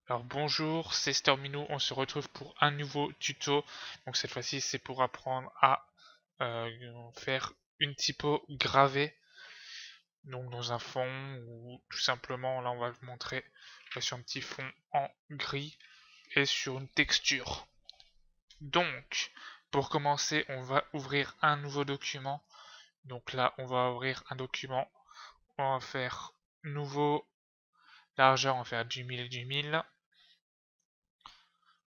Alors bonjour, c'est Storminou, on se retrouve pour un nouveau tuto. Donc cette fois-ci c'est pour apprendre à faire une typo gravée donc dans un fond ou tout simplement là on va le montrer sur un petit fond en gris et sur une texture. Donc pour commencer on va ouvrir un nouveau document. Donc là on va ouvrir un document, on va faire nouveau largeur, on va faire du 1000 et du 1000.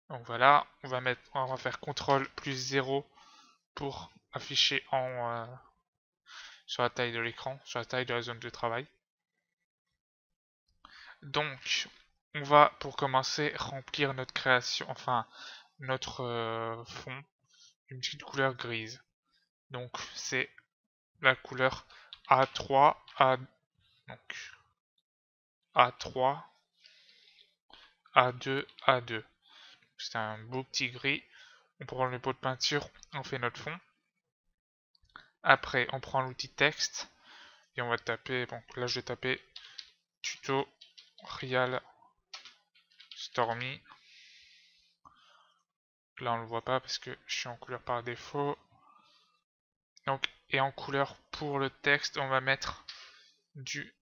Donc voilà, on va faire CTRL plus 0 pour afficher sur la taille de l'écran, sur la taille de la zone de travail. Donc, on va pour commencer remplir notre création, enfin notre fond, une petite couleur grise. Donc c'est la couleur A3, donc A3, A2, A2. C'est un beau petit gris. On prend le pot de peinture, on fait notre fond. Après, on prend l'outil texte et on va taper, bon là je vais taper tutorial Stormy. Là on le voit pas parce que je suis en couleur par défaut. Donc, et en couleur pour le texte, on va mettre du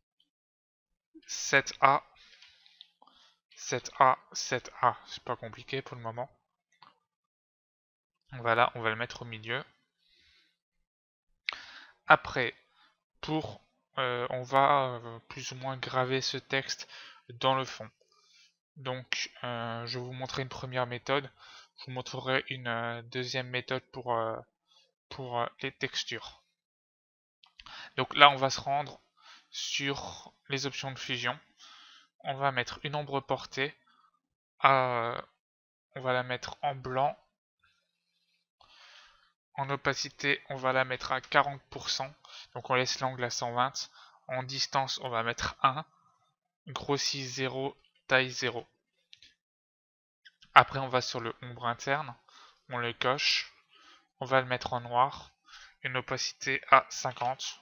7A, 7A, 7A. C'est pas compliqué pour le moment. Voilà, on va le mettre au milieu. Après, on va plus ou moins graver ce texte dans le fond. Donc, je vais vous montrer une première méthode. Je vous montrerai une deuxième méthode pour les textures. Donc là, on va se rendre sur les options de fusion. On va mettre une ombre portée. On va la mettre en blanc. En opacité, on va la mettre à 40%. Donc on laisse l'angle à 120. En distance, on va mettre 1. Grossi 0, taille 0. Après, on va sur le ombre interne. On le coche. On va le mettre en noir. Une opacité à 50.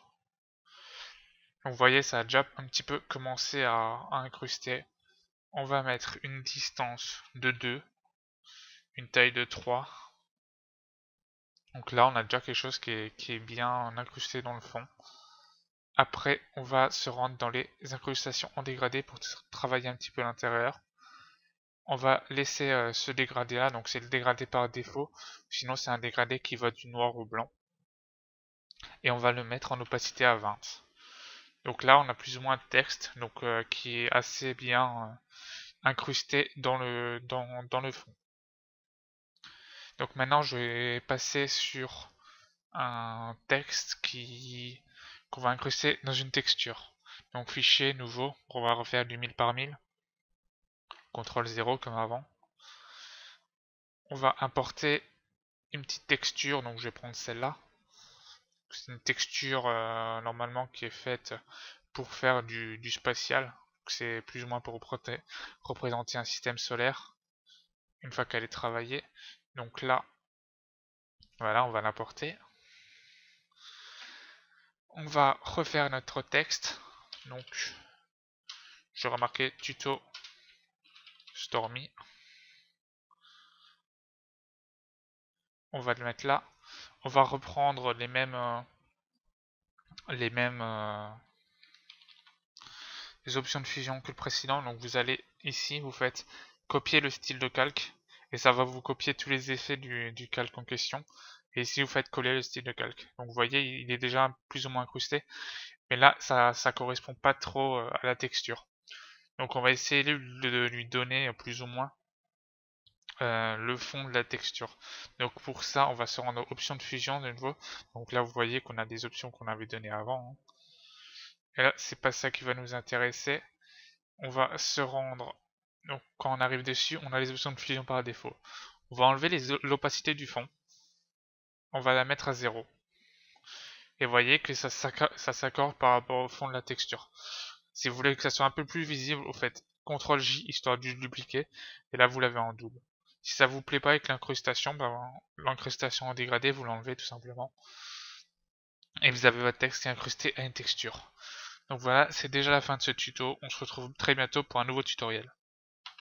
Donc vous voyez, ça a déjà un petit peu commencé à incruster. On va mettre une distance de 2, une taille de 3. Donc là, on a déjà quelque chose qui est bien incrusté dans le fond. Après, on va se rendre dans les incrustations en dégradé pour travailler un petit peu l'intérieur. On va laisser ce dégradé là, donc c'est le dégradé par défaut. Sinon, c'est un dégradé qui va du noir au blanc. Et on va le mettre en opacité à 20. Donc là, on a plus ou moins un texte qui est assez bien incrusté dans le fond. Donc maintenant, je vais passer sur un texte qu'on va incruster dans une texture. Donc fichier nouveau, on va refaire du 1000 par 1000. CTRL 0 comme avant. On va importer une petite texture, donc je vais prendre celle-là. C'est une texture normalement qui est faite pour faire du spatial. C'est plus ou moins pour représenter un système solaire une fois qu'elle est travaillée. Donc là, voilà, on va l'importer. On va refaire notre texte. Donc, je remarquais tuto Stormy. On va le mettre là. On va reprendre les options de fusion que le précédent. Donc vous allez ici, vous faites copier le style de calque et ça va vous copier tous les effets du calque en question. Et ici vous faites coller le style de calque. Donc vous voyez, il est déjà plus ou moins incrusté, mais là ça correspond pas trop à la texture. Donc on va essayer de lui donner plus ou moins le fond de la texture. Donc pour ça, on va se rendre aux options de fusion de nouveau. Donc là, vous voyez qu'on a des options qu'on avait données avant. Hein. Et là, c'est pas ça qui va nous intéresser. On va se rendre. Donc quand on arrive dessus, on a les options de fusion par défaut. On va enlever l'opacité du fond. On va la mettre à 0. Et vous voyez que ça s'accorde par rapport au fond de la texture. Si vous voulez que ça soit un peu plus visible, vous faites CTRL J histoire de dupliquer. Et là, vous l'avez en double. Si ça vous plaît pas avec l'incrustation, l'incrustation en dégradé, vous l'enlevez tout simplement. Et vous avez votre texte qui est incrusté à une texture. Donc voilà, c'est déjà la fin de ce tuto. On se retrouve très bientôt pour un nouveau tutoriel.